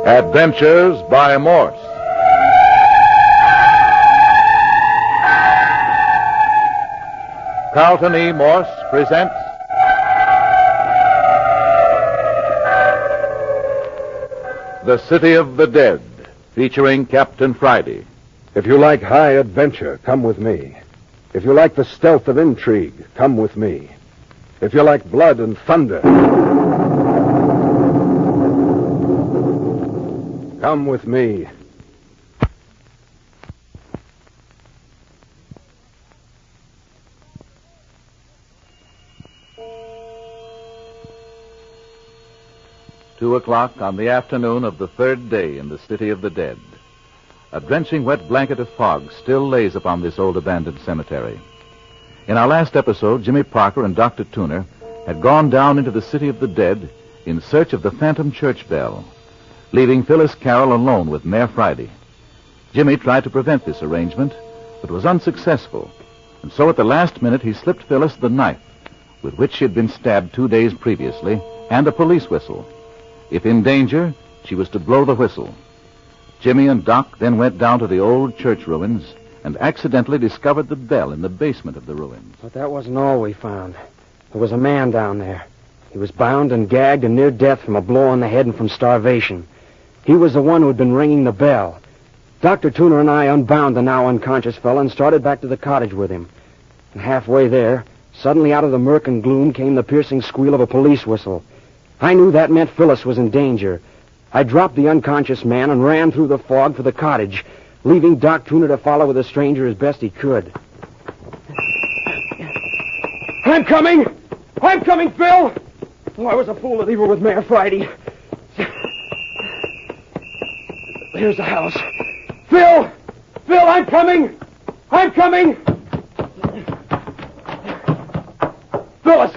Adventures by Morse. Carlton E. Morse presents The City of the Dead, featuring Captain Friday. If you like high adventure, come with me. If you like the stealth of intrigue, come with me. If you like blood and thunder, come with me. Two o'clock on the afternoon of the third day in the City of the Dead. A drenching wet blanket of fog still lays upon this old abandoned cemetery. In our last episode, Jimmy Parker and Dr. Tooner had gone down into the City of the Dead in search of the phantom church bell, leaving Phyllis Carroll alone with Mayor Friday. Jimmy tried to prevent this arrangement, but was unsuccessful, and so at the last minute he slipped Phyllis the knife with which she had been stabbed 2 days previously, and a police whistle. If in danger, she was to blow the whistle. Jimmy and Doc then went down to the old church ruins and accidentally discovered the bell in the basement of the ruins. But that wasn't all we found. There was a man down there. He was bound and gagged and near death from a blow on the head and from starvation. He was the one who had been ringing the bell. Dr. Tooner and I unbound the now unconscious fellow and started back to the cottage with him. And halfway there, suddenly out of the murk and gloom came the piercing squeal of a police whistle. I knew that meant Phyllis was in danger. I dropped the unconscious man and ran through the fog for the cottage, leaving Doc Tooner to follow with the stranger as best he could. I'm coming! I'm coming, Phil! Oh, I was a fool to leave her with Mayor Friday. Here's the house. Phil! Phil, I'm coming! I'm coming! Phyllis!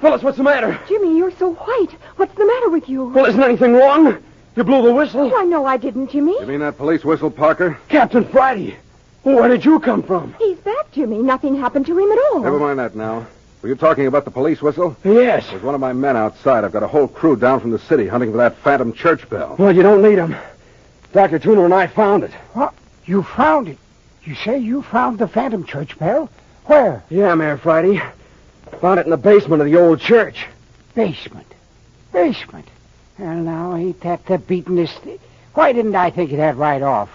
Phyllis, what's the matter? Jimmy, you're so white. What's the matter with you? Well, isn't anything wrong? You blew the whistle? Why, no, I didn't, Jimmy. You mean that police whistle, Parker? Captain Friday. Where did you come from? He's back, Jimmy. Nothing happened to him at all. Never mind that now. Were you talking about the police whistle? Yes. There's one of my men outside. I've got a whole crew down from the city hunting for that phantom church bell. Well, you don't need him. Dr. Tooner and I found it. What? You found it? You say you found the phantom church bell? Where? Yeah, Mayor Friday. Found it in the basement of the old church. Basement. Basement. Well, now, ain't that the beatin'est... Why didn't I think of that right off?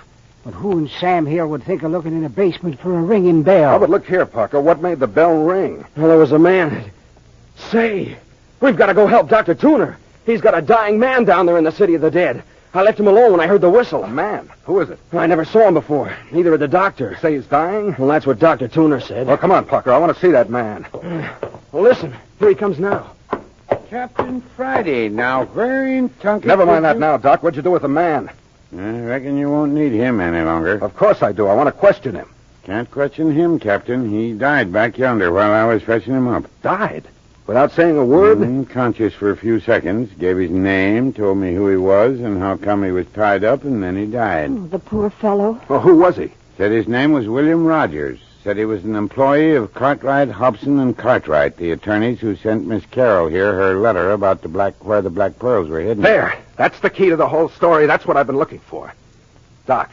But who in Sam here would think of looking in a basement for a ringing bell? Oh, but look here, Parker. What made the bell ring? Well, there was a man. Say, we've got to go help Dr. Tooner. He's got a dying man down there in the City of the Dead. I left him alone when I heard the whistle. A man? Who is it? I never saw him before. Neither did the doctor. You say he's dying? Well, that's what Dr. Tooner said. Well, come on, Parker. I want to see that man. Well, listen. Here he comes now. Captain Friday, now, where in Tunket... Never mind that now, Doc. What'd you do with the man? I reckon you won't need him any longer. Of course I do. I want to question him. Can't question him, Captain. He died back yonder while I was fetching him up. Died? Without saying a word? Unconscious for a few seconds. Gave his name, told me who he was, and how come he was tied up, and then he died. Oh, the poor fellow. Well, who was he? Said his name was William Rogers. Said he was an employee of Cartwright, Hobson, and Cartwright, the attorneys who sent Miss Carroll here her letter about where the black pearls were hidden. There. That's the key to the whole story. That's what I've been looking for. Doc,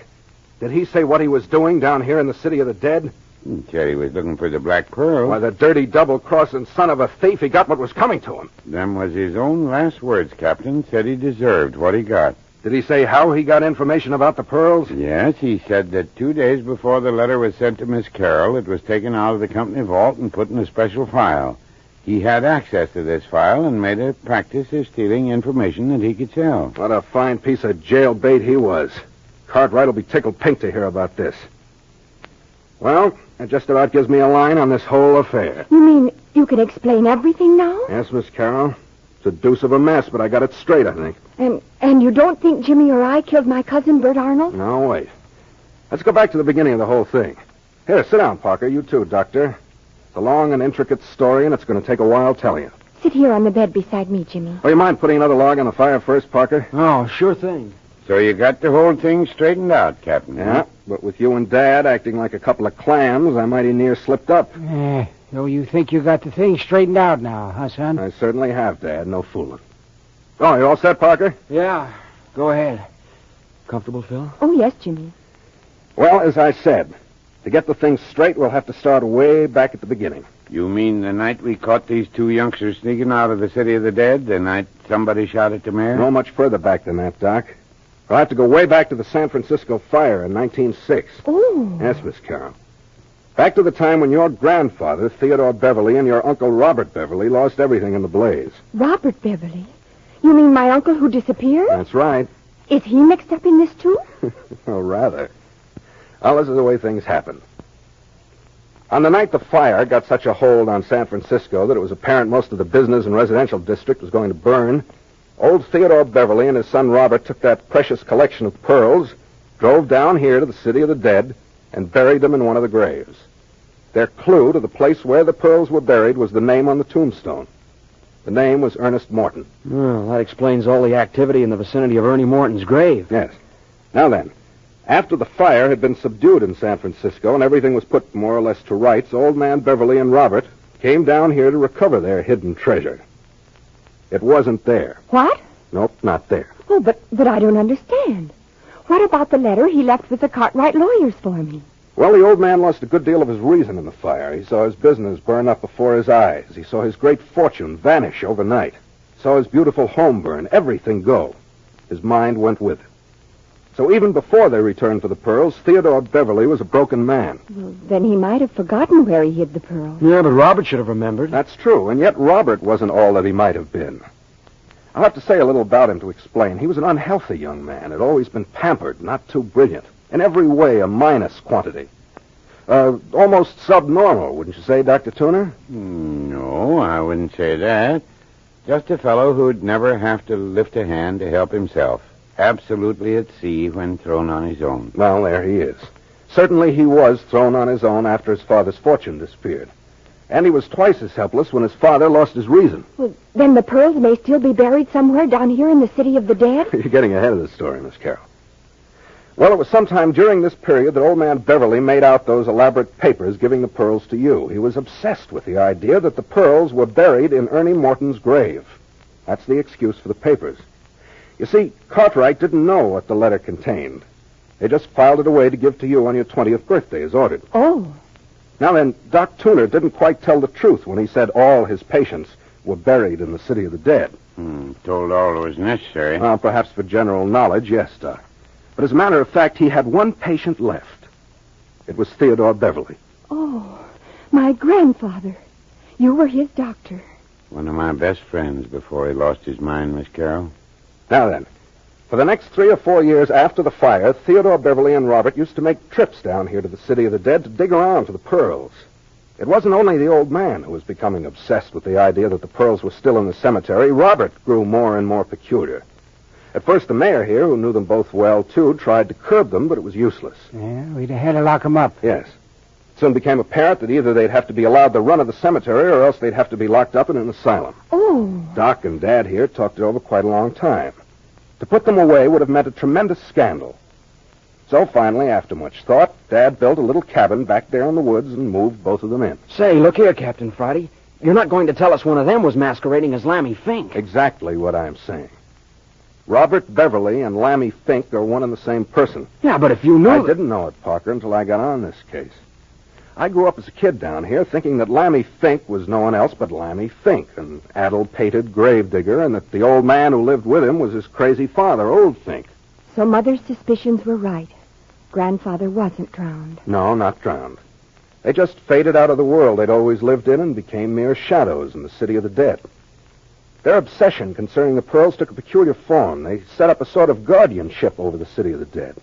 did he say what he was doing down here in the City of the Dead? He said he was looking for the black pearls. Why, the dirty, double-crossing son of a thief, he got what was coming to him. Them was his own last words, Captain. Said he deserved what he got. Did he say how he got information about the pearls? Yes, he said that 2 days before the letter was sent to Miss Carroll, it was taken out of the company vault and put in a special file. He had access to this file and made a practice of stealing information that he could sell. What a fine piece of jailbait he was. Cartwright will be tickled pink to hear about this. Well, that just about gives me a line on this whole affair. You mean you can explain everything now? Yes, Miss Carroll. It's a deuce of a mess, but I got it straight, I think. And you don't think Jimmy or I killed my cousin, Bert Arnold? No, wait. Let's go back to the beginning of the whole thing. Here, sit down, Parker. You too, Doctor. It's a long and intricate story, and it's going to take a while telling you. Sit here on the bed beside me, Jimmy. Oh, you mind putting another log on the fire first, Parker? Oh, sure thing. So you got the whole thing straightened out, Captain. Yeah, but with you and Dad acting like a couple of clams, I mighty near slipped up. So you think you got the thing straightened out now, huh, son? I certainly have, Dad. No fooling. Oh, you all set, Parker? Yeah. Go ahead. Comfortable, Phil? Oh, yes, Jimmy. Well, as I said, to get the thing straight, we'll have to start way back at the beginning. You mean the night we caught these two youngsters sneaking out of the City of the Dead? The night somebody shot at the mayor? No much further back than that, Doc. We'll have to go way back to the San Francisco fire in 1906. Oh. Yes, Miss Carroll. Back to the time when your grandfather, Theodore Beverly, and your uncle Robert Beverly lost everything in the blaze. Robert Beverly? You mean my uncle who disappeared? That's right. Is he mixed up in this, too? Oh, rather. Well, this is the way things happened. On the night the fire got such a hold on San Francisco that it was apparent most of the business and residential district was going to burn, old Theodore Beverly and his son Robert took that precious collection of pearls, drove down here to the City of the Dead, and buried them in one of the graves. Their clue to the place where the pearls were buried was the name on the tombstone. The name was Ernest Morton. Well, that explains all the activity in the vicinity of Ernie Morton's grave. Yes. Now then, after the fire had been subdued in San Francisco and everything was put more or less to rights, old man Beverly and Robert came down here to recover their hidden treasure. It wasn't there. What? Nope, not there. Oh, but I don't understand. What about the letter he left with the Cartwright lawyers for me? Well, the old man lost a good deal of his reason in the fire. He saw his business burn up before his eyes. He saw his great fortune vanish overnight. Saw his beautiful home burn, everything go. His mind went with it. So even before they returned for the pearls, Theodore Beverly was a broken man. Well, then he might have forgotten where he hid the pearls. Yeah, but Robert should have remembered. That's true, and yet Robert wasn't all that he might have been. I'll have to say a little about him to explain. He was an unhealthy young man, had always been pampered, not too brilliant. In every way, a minus quantity. Almost subnormal, wouldn't you say, Dr. Tuner? No, I wouldn't say that. Just a fellow who'd never have to lift a hand to help himself. Absolutely at sea when thrown on his own. Well, there he is. Certainly he was thrown on his own after his father's fortune disappeared. And he was twice as helpless when his father lost his reason. Well, then the pearls may still be buried somewhere down here in the City of the Dead? You're getting ahead of the story, Miss Carroll. Well, it was sometime during this period that old man Beverly made out those elaborate papers giving the pearls to you. He was obsessed with the idea that the pearls were buried in Ernie Morton's grave. That's the excuse for the papers. You see, Cartwright didn't know what the letter contained. They just filed it away to give to you on your 20th birthday as ordered. Oh. Now then, Doc Tuner didn't quite tell the truth when he said all his patients were buried in the City of the Dead. Told all that was necessary. Well, perhaps for general knowledge, yes, Doc. But as a matter of fact, he had one patient left. It was Theodore Beverly. Oh, my grandfather. You were his doctor. One of my best friends before he lost his mind, Miss Carroll. Now then, for the next 3 or 4 years after the fire, Theodore Beverly and Robert used to make trips down here to the City of the Dead to dig around for the pearls. It wasn't only the old man who was becoming obsessed with the idea that the pearls were still in the cemetery. Robert grew more and more peculiar. At first, the mayor here, who knew them both well, too, tried to curb them, but it was useless. Yeah, we'd have had to lock them up. Yes. It soon became apparent that either they'd have to be allowed the run of the cemetery or else they'd have to be locked up in an asylum. Oh. Doc and Dad here talked it over quite a long time. To put them away would have meant a tremendous scandal. So finally, after much thought, Dad built a little cabin back there in the woods and moved both of them in. Say, look here, Captain Friday. You're not going to tell us one of them was masquerading as Lammy Fink. Exactly what I'm saying. Robert Beverly and Lammy Fink are one and the same person. Yeah, but if you knew... I didn't know it, Parker, until I got on this case. I grew up as a kid down here thinking that Lammy Fink was no one else but Lammy Fink, an addle-pated gravedigger, and that the old man who lived with him was his crazy father, Old Fink. So Mother's suspicions were right. Grandfather wasn't drowned. No, not drowned. They just faded out of the world they'd always lived in and became mere shadows in the City of the Dead. Their obsession concerning the pearls took a peculiar form. They set up a sort of guardianship over the City of the Dead.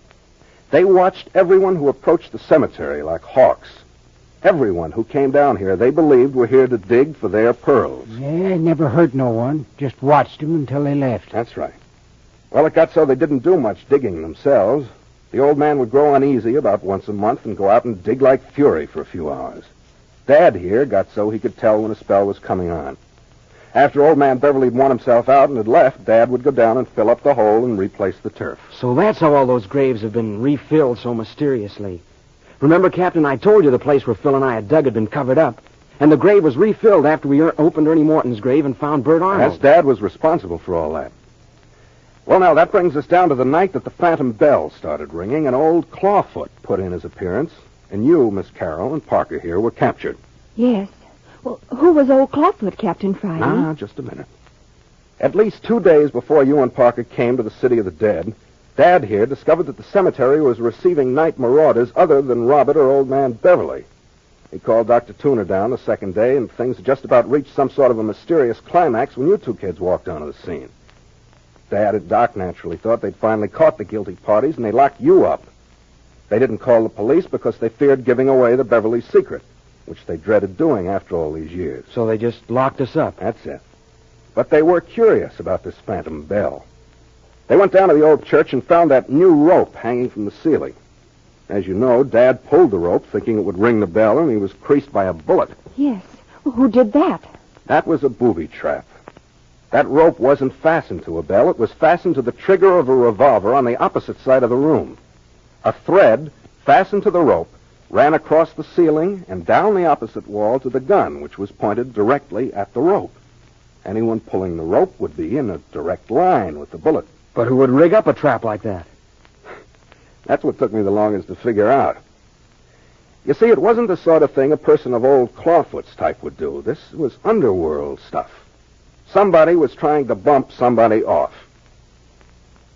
They watched everyone who approached the cemetery like hawks. Everyone who came down here, they believed, were here to dig for their pearls. Yeah, never hurt no one. Just watched them until they left. That's right. Well, it got so they didn't do much digging themselves. The old man would grow uneasy about once a month and go out and dig like fury for a few hours. Dad here got so he could tell when a spell was coming on. After old man Beverly had worn himself out and had left, Dad would go down and fill up the hole and replace the turf. So that's how all those graves have been refilled so mysteriously. Remember, Captain, I told you the place where Phil and I had dug had been covered up. And the grave was refilled after we opened Ernie Morton's grave and found Bert Arnold. Yes, Dad was responsible for all that. Well, now, that brings us down to the night that the phantom bell started ringing and old Clawfoot put in his appearance, and you, Miss Carroll, and Parker here were captured. Yes. Well, who was old Clawfoot, Captain Friday? Now, just a minute. At least 2 days before you and Parker came to the City of the Dead, Dad here discovered that the cemetery was receiving night marauders other than Robert or Old Man Beverly. He called Dr. Tuner down the second day, and things had just about reached some sort of a mysterious climax when you two kids walked onto the scene. Dad and Doc naturally thought they'd finally caught the guilty parties, and they locked you up. They didn't call the police because they feared giving away the Beverly secret, which they dreaded doing after all these years. So they just locked us up. That's it. But they were curious about this phantom bell. They went down to the old church and found that new rope hanging from the ceiling. As you know, Dad pulled the rope thinking it would ring the bell, and he was creased by a bullet. Yes. Well, who did that? That was a booby trap. That rope wasn't fastened to a bell. It was fastened to the trigger of a revolver on the opposite side of the room. A thread fastened to the rope ran across the ceiling and down the opposite wall to the gun, which was pointed directly at the rope. Anyone pulling the rope would be in a direct line with the bullet. But who would rig up a trap like that? That's what took me the longest to figure out. You see, it wasn't the sort of thing a person of old Clawfoot's type would do. This was underworld stuff. Somebody was trying to bump somebody off.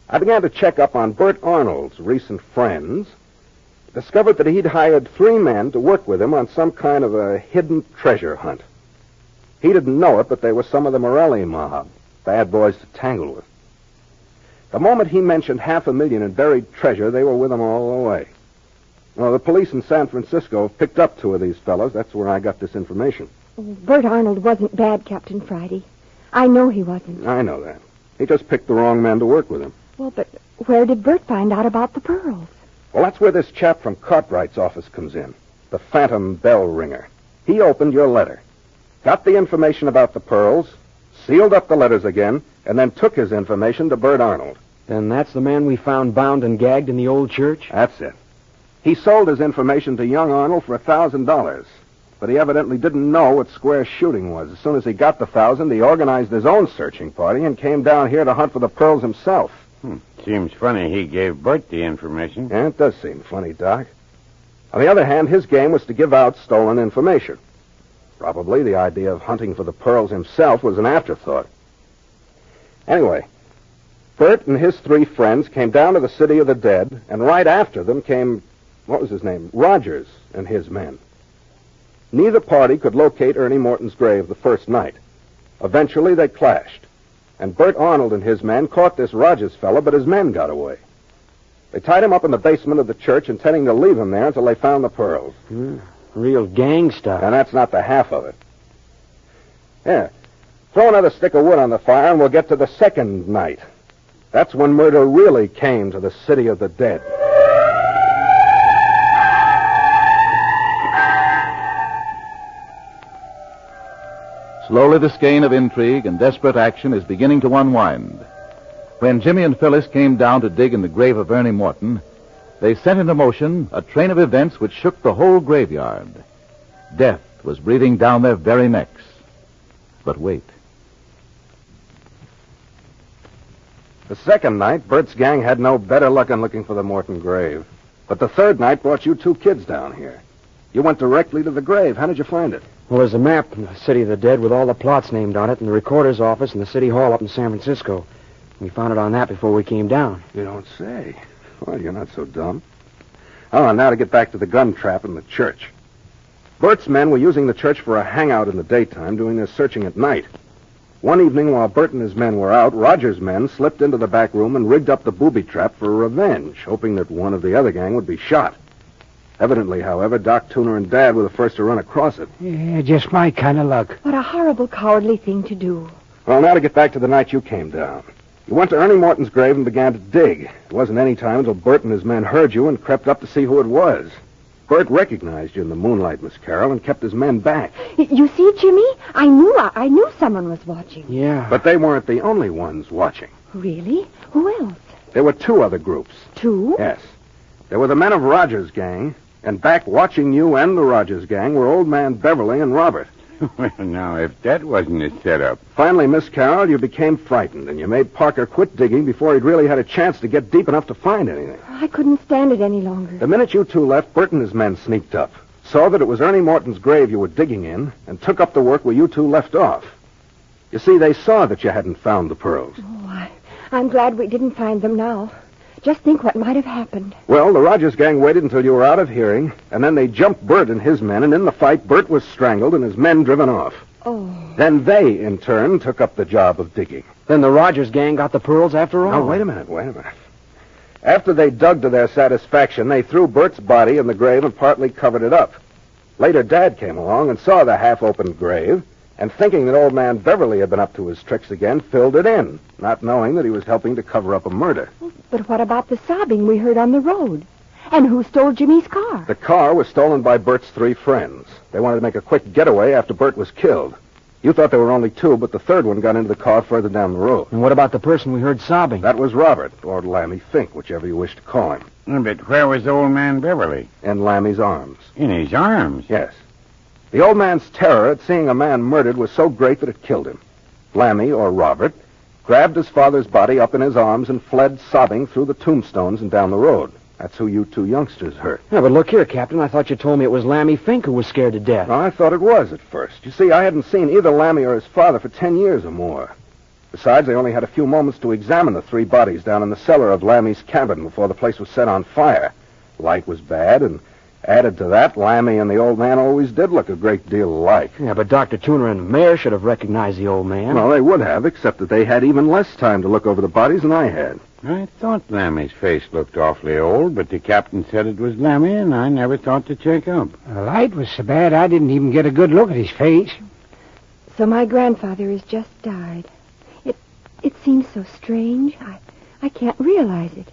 I began to check up on Bert Arnold's recent friends, discovered that he'd hired 3 men to work with him on some kind of a hidden treasure hunt. He didn't know it, but they were some of the Morelli mob, bad boys to tangle with. The moment he mentioned $500,000 in buried treasure, they were with him all the way. Well, the police in San Francisco have picked up 2 of these fellows. That's where I got this information. Oh, Bert Arnold wasn't bad, Captain Friday. I know he wasn't. I know that. He just picked the wrong men to work with him. Well, but where did Bert find out about the pearls? Well, that's where this chap from Cartwright's office comes in, the phantom bell ringer. He opened your letter, got the information about the pearls, sealed up the letters again, and then took his information to Bert Arnold. Then that's the man we found bound and gagged in the old church? That's it. He sold his information to young Arnold for $1,000, but he evidently didn't know what square shooting was. As soon as he got the $1,000, he organized his own searching party and came down here to hunt for the pearls himself. Seems funny he gave Bert the information. Yeah, it does seem funny, Doc. On the other hand, his game was to give out stolen information. Probably the idea of hunting for the pearls himself was an afterthought. Anyway, Bert and his 3 friends came down to the City of the Dead, and right after them came, what was his name? Rogers and his men. Neither party could locate Ernie Morton's grave the first night. Eventually, they clashed, and Bert Arnold and his men caught this Rogers fellow, but his men got away. They tied him up in the basement of the church, intending to leave him there until they found the pearls. Real gang stuff. And that's not the half of it. Here, throw another stick of wood on the fire, and we'll get to the second night. That's when murder really came to the City of the Dead. Slowly the skein of intrigue and desperate action is beginning to unwind. When Jimmy and Phyllis came down to dig in the grave of Ernie Morton, they set into motion a train of events which shook the whole graveyard. Death was breathing down their very necks. But wait. The second night, Bert's gang had no better luck in looking for the Morton grave. But the third night brought you 2 kids down here. You went directly to the grave. How did you find it? Well, there's a map in the City of the Dead with all the plots named on it in the recorder's office in the City Hall up in San Francisco. We found it on that before we came down. You don't say. Well, you're not so dumb. Oh, now to get back to the gun trap in the church. Bert's men were using the church for a hangout in the daytime, doing their searching at night. One evening, while Bert and his men were out, Rogers' men slipped into the back room and rigged up the booby trap for revenge, hoping that one of the other gang would be shot. Evidently, however, Doc, Tuner, and Dad were the first to run across it. Yeah, just my kind of luck. What a horrible, cowardly thing to do. Well, now to get back to the night you came down. You went to Ernie Morton's grave and began to dig. It wasn't any time until Bert and his men heard you and crept up to see who it was. Bert recognized you in the moonlight, Miss Carroll, and kept his men back. You see, Jimmy? I knew someone was watching. Yeah. But they weren't the only ones watching. Really? Who else? There were 2 other groups. 2? Yes. There were the men of Rogers' gang, and back watching you and the Rogers' gang were Old Man Beverly and Robert. Well, now, if that wasn't a setup. Finally, Miss Carroll, you became frightened, and you made Parker quit digging before he'd really had a chance to get deep enough to find anything. I couldn't stand it any longer. The minute you two left, Bert and his men sneaked up, saw that it was Ernie Morton's grave you were digging in, and took up the work where you two left off. You see, they saw that you hadn't found the pearls. Oh, I'm glad we didn't find them now. Just think what might have happened. Well, the Rogers gang waited until you were out of hearing, and then they jumped Bert and his men, and in the fight, Bert was strangled and his men driven off. Oh. Then they, in turn, took up the job of digging. Then the Rogers gang got the pearls after all? Now, wait a minute. After they dug to their satisfaction, they threw Bert's body in the grave and partly covered it up. Later, Dad came along and saw the half-opened grave, and thinking that old man Beverly had been up to his tricks again, filled it in, not knowing that he was helping to cover up a murder. But what about the sobbing we heard on the road? And who stole Jimmy's car? The car was stolen by Bert's 3 friends. They wanted to make a quick getaway after Bert was killed. You thought there were only 2, but the third one got into the car further down the road. And what about the person we heard sobbing? That was Robert, or Lammy Fink, whichever you wish to call him. But where was old man Beverly? In Lammy's arms. In his arms? Yes. The old man's terror at seeing a man murdered was so great that it killed him. Lammy, or Robert, grabbed his father's body up in his arms and fled sobbing through the tombstones and down the road. That's who you 2 youngsters hurt. Yeah, but look here, Captain. I thought you told me it was Lammy Fink who was scared to death. I thought it was at first. You see, I hadn't seen either Lammy or his father for 10 years or more. Besides, they only had a few moments to examine the 3 bodies down in the cellar of Lammy's cabin before the place was set on fire. Light was bad, and added to that, Lammy and the old man always did look a great deal alike. Yeah, but Dr. Tuner and the mayor should have recognized the old man. Well, they would have, except that they had even less time to look over the bodies than I had. I thought Lammy's face looked awfully old, but the captain said it was Lammy, and I never thought to check up. The light was so bad I didn't even get a good look at his face. So my grandfather has just died. It seems so strange. I can't realize it.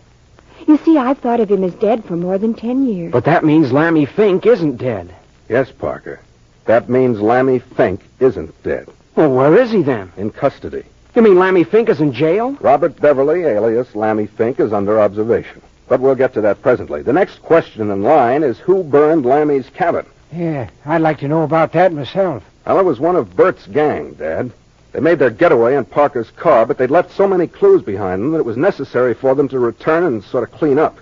You see, I've thought of him as dead for more than 10 years. But that means Lammy Fink isn't dead. Yes, Parker. That means Lammy Fink isn't dead. Well, where is he then? In custody. You mean Lammy Fink is in jail? Robert Beverly, alias Lammy Fink, is under observation. But we'll get to that presently. The next question in line is who burned Lammy's cabin? Yeah, I'd like to know about that myself. Well, it was one of Bert's gang, Dad. They made their getaway in Parker's car, but they'd left so many clues behind them that it was necessary for them to return and sort of clean up.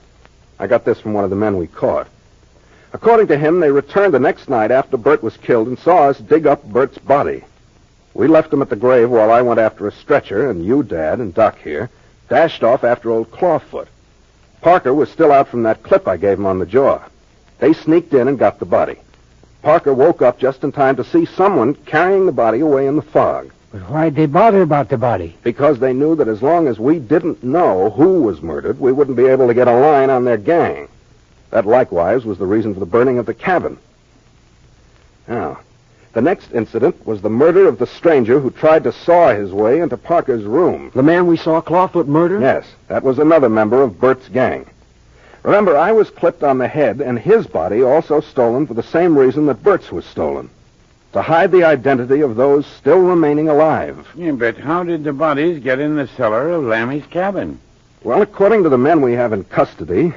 I got this from one of the men we caught. According to him, they returned the next night after Bert was killed and saw us dig up Bert's body. We left him at the grave while I went after a stretcher, and you, Dad, and Doc here, dashed off after old Clawfoot. Parker was still out from that clip I gave him on the jaw. They sneaked in and got the body. Parker woke up just in time to see someone carrying the body away in the fog. But why'd they bother about the body? Because they knew that as long as we didn't know who was murdered, we wouldn't be able to get a line on their gang. That likewise was the reason for the burning of the cabin. Now, the next incident was the murder of the stranger who tried to saw his way into Parker's room. The man we saw Clawfoot murder? Yes, that was another member of Bert's gang. Remember, I was clipped on the head, and his body also stolen for the same reason that Bert's was stolen. To hide the identity of those still remaining alive. Yeah, but how did the bodies get in the cellar of Lammy's cabin? Well, according to the men we have in custody,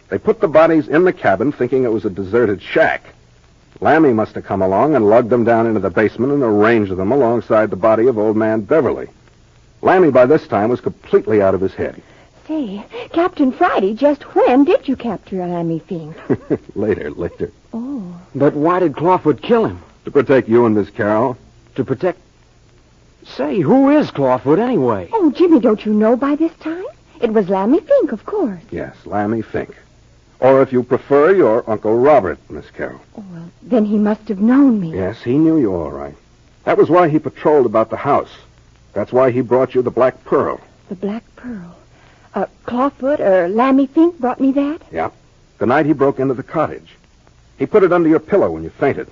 they put the bodies in the cabin thinking it was a deserted shack. Lammy must have come along and lugged them down into the basement and arranged them alongside the body of old man Beverly. Lammy, by this time, was completely out of his head. Say, Captain Friday, just when did you capture Lammy Fink? Later. Oh. But why did Clawfoot kill him? To protect you and Miss Carroll. To protect... Say, who is Clawfoot anyway? Oh, Jimmy, don't you know by this time? It was Lammy Fink, of course. Yes, Lammy Fink. Or if you prefer, your Uncle Robert, Miss Carroll. Oh, well, then he must have known me. Yes, he knew you all right. That was why he patrolled about the house. That's why he brought you the Black Pearl. The Black Pearl. Clawfoot or Lammy Fink brought me that? Yeah. The night he broke into the cottage. He put it under your pillow when you fainted.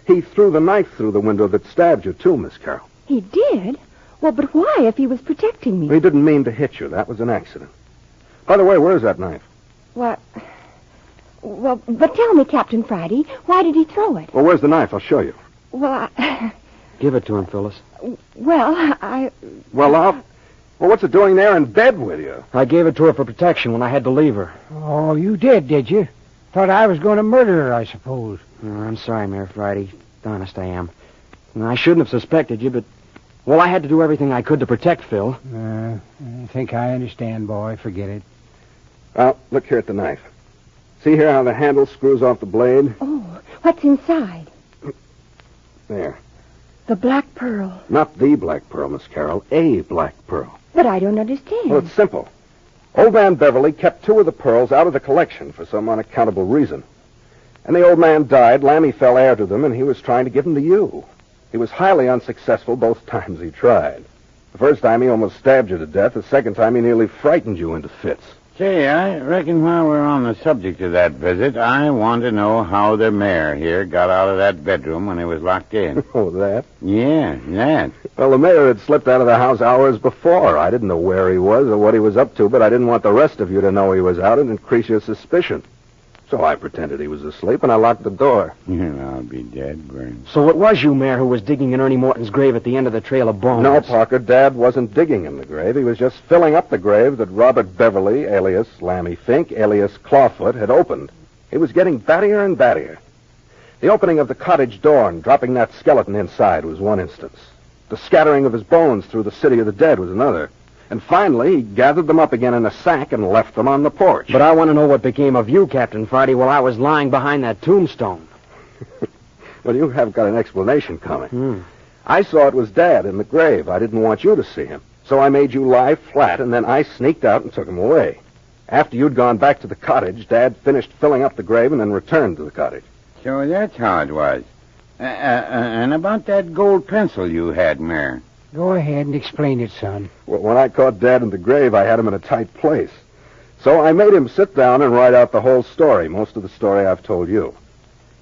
He threw the knife through the window that stabbed you, too, Miss Carroll. He did? Well, but why if he was protecting me? He didn't mean to hit you. That was an accident. By the way, where's that knife? What? Well, but tell me, Captain Friday, why did he throw it? Well, where's the knife? I'll show you. Well, Give it to him, Phyllis. Well, Well, what's it doing there in bed with you? I gave it to her for protection when I had to leave her. Oh, you did you? Thought I was going to murder her, I suppose. Oh, I'm sorry, Mayor Friday. Honest, I am. I shouldn't have suspected you, but... Well, I had to do everything I could to protect Phil. I think I understand, boy. Forget it. Well, look here at the knife. See here how the handle screws off the blade? Oh, what's inside? There. The black pearl. Not the black pearl, Miss Carroll. A black pearl. But I don't understand. Well, it's simple. Old man Beverly kept 2 of the pearls out of the collection for some unaccountable reason. And the old man died, Lammy fell heir to them, and he was trying to give them to you. He was highly unsuccessful both times he tried. The first time he almost stabbed you to death. The second time he nearly frightened you into fits. Say, I reckon while we're on the subject of that visit, I want to know how the mayor here got out of that bedroom when he was locked in. Oh, that? Yeah, that. Well, the mayor had slipped out of the house hours before. I didn't know where he was or what he was up to, but I didn't want the rest of you to know he was out and increase your suspicion. So I pretended he was asleep, and I locked the door. I'll be dead, Burns. So it was you, Mayor, who was digging in Ernie Morton's grave at the end of the trail of bones. No, Parker, Dad wasn't digging in the grave. He was just filling up the grave that Robert Beverly, alias Lammy Fink, alias Clawfoot, had opened. He was getting battier and battier. The opening of the cottage door and dropping that skeleton inside was one instance. The scattering of his bones through the city of the dead was another. And finally, he gathered them up again in a sack and left them on the porch. But I want to know what became of you, Captain Friday, while I was lying behind that tombstone. Well, you have got an explanation coming. I saw it was Dad in the grave. I didn't want you to see him. So I made you lie flat, and then I sneaked out and took him away. After you'd gone back to the cottage, Dad finished filling up the grave and then returned to the cottage. So that's how it was. And about that gold pencil you had, Mayor. Go ahead and explain it, son. Well, when I caught Dad in the grave, I had him in a tight place. So I made him sit down and write out the whole story, most of the story I've told you.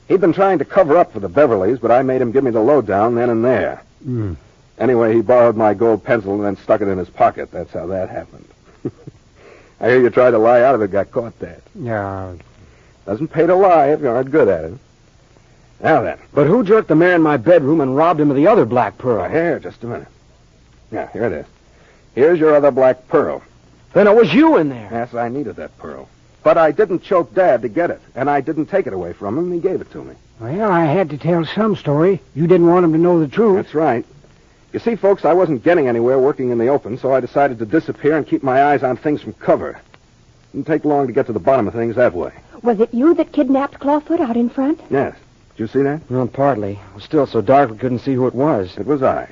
He'd been trying to cover up for the Beverleys, but I made him give me the lowdown then and there. Anyway, he borrowed my gold pencil and then stuck it in his pocket. That's how that happened. I hear you tried to lie out of it, got caught, Dad. No. Doesn't pay to lie if you aren't good at it. Now then. But who jerked the mayor in my bedroom and robbed him of the other black pearl? Here, just a minute. Yeah, here it is. Here's your other black pearl. Then it was you in there. Yes, I needed that pearl. But I didn't choke Dad to get it, and I didn't take it away from him. He gave it to me. Well, I had to tell some story. You didn't want him to know the truth. That's right. You see, folks, I wasn't getting anywhere working in the open, so I decided to disappear and keep my eyes on things from cover. Didn't take long to get to the bottom of things that way. Was it you that kidnapped Clawfoot out in front? Yes. Did you see that? Well, partly. It was still so dark we couldn't see who it was. It was I.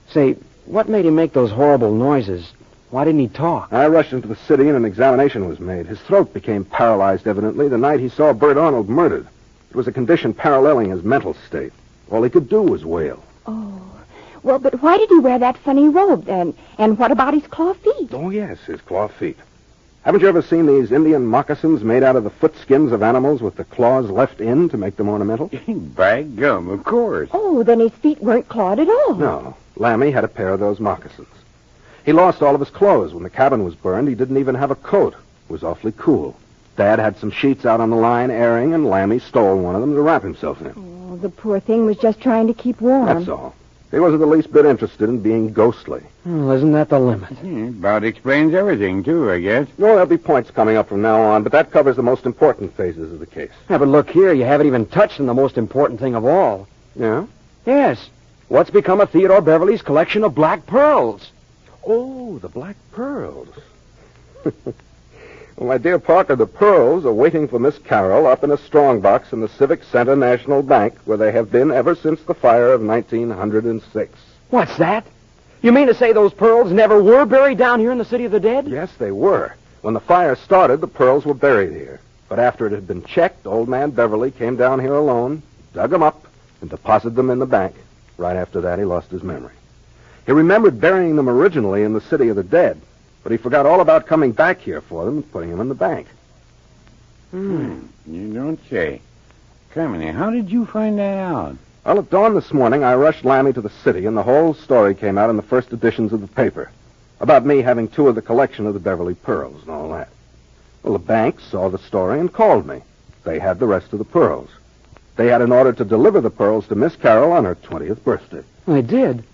Say, what made him make those horrible noises? Why didn't he talk? I rushed into the city and an examination was made. His throat became paralyzed, evidently, the night he saw Bert Arnold murdered. It was a condition paralleling his mental state. All he could do was wail. Oh. Well, but why did he wear that funny robe then? And what about his claw feet? Oh, yes, his claw feet. Haven't you ever seen these Indian moccasins made out of the foot skins of animals with the claws left in to make them ornamental? By gum, of course. Oh, then his feet weren't clawed at all. No. Lammy had a pair of those moccasins. He lost all of his clothes. When the cabin was burned, he didn't even have a coat. It was awfully cool. Dad had some sheets out on the line airing, and Lammy stole one of them to wrap himself in. Oh, the poor thing was just trying to keep warm. That's all. He wasn't the least bit interested in being ghostly. Well, isn't that the limit? About explains everything, too, I guess. No, there'll be points coming up from now on, but that covers the most important phases of the case. Yeah, but look here, you haven't even touched on the most important thing of all. Yeah? Yes. What's become of Theodore Beverly's collection of black pearls? Oh, the black pearls. Well, my dear Parker, the pearls are waiting for Miss Carroll up in a strongbox in the Civic Center National Bank, where they have been ever since the fire of 1906. What's that? You mean to say those pearls never were buried down here in the City of the Dead? Yes, they were. When the fire started, the pearls were buried here. But after it had been checked, old man Beverly came down here alone, dug them up, and deposited them in the bank. Right after that, he lost his memory. He remembered burying them originally in the City of the Dead, but he forgot all about coming back here for them and putting them in the bank. You don't say. Criminy, how did you find that out? Well, at dawn this morning, I rushed Lammy to the city, and the whole story came out in the first editions of the paper about me having 2 of the collection of the Beverly pearls and all that. Well, the bank saw the story and called me. They had the rest of the pearls. They had an order to deliver the pearls to Miss Carroll on her 20th birthday. They did?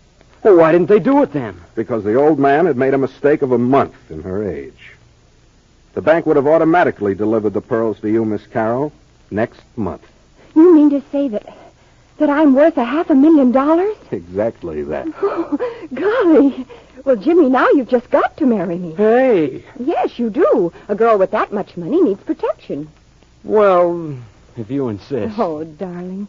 Well, why didn't they do it then? Because the old man had made a mistake of a month in her age. The bank would have automatically delivered the pearls to you, Miss Carroll, next month. You mean to say that That I'm worth $500,000? Exactly that. Oh, golly. Well, Jimmy, now you've just got to marry me. Hey. Yes, you do. A girl with that much money needs protection. Well, if you insist. Oh, darling.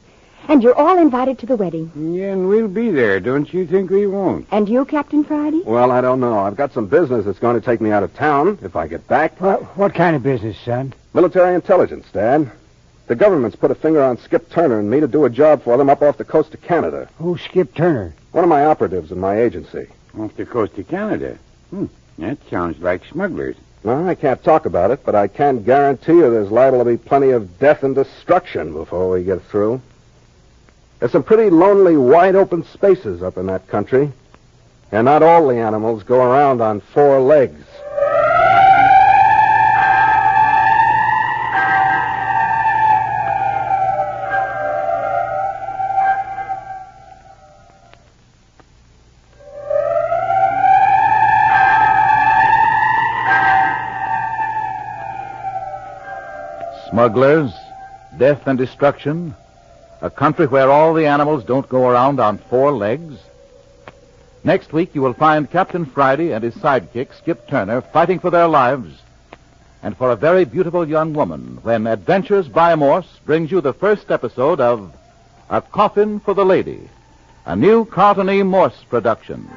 And you're all invited to the wedding. Yeah, and we'll be there. Don't you think we won't? And you, Captain Friday? Well, I don't know. I've got some business that's going to take me out of town if I get back. What kind of business, son? Military intelligence, Dad. The government's put a finger on Skip Turner and me to do a job for them up off the coast of Canada. Who's Skip Turner? One of my operatives in my agency. Off the coast of Canada. That sounds like smugglers. Well, I can't talk about it, but I can guarantee you there's liable to be plenty of death and destruction before we get through. There's some pretty lonely, wide-open spaces up in that country, and not all the animals go around on 4 legs. Smugglers, death and destruction, a country where all the animals don't go around on 4 legs. Next week you will find Captain Friday and his sidekick, Skip Turner, fighting for their lives and for a very beautiful young woman when Adventures by Morse brings you the first episode of A Coffin for the Lady, a new Carlton E. Morse production.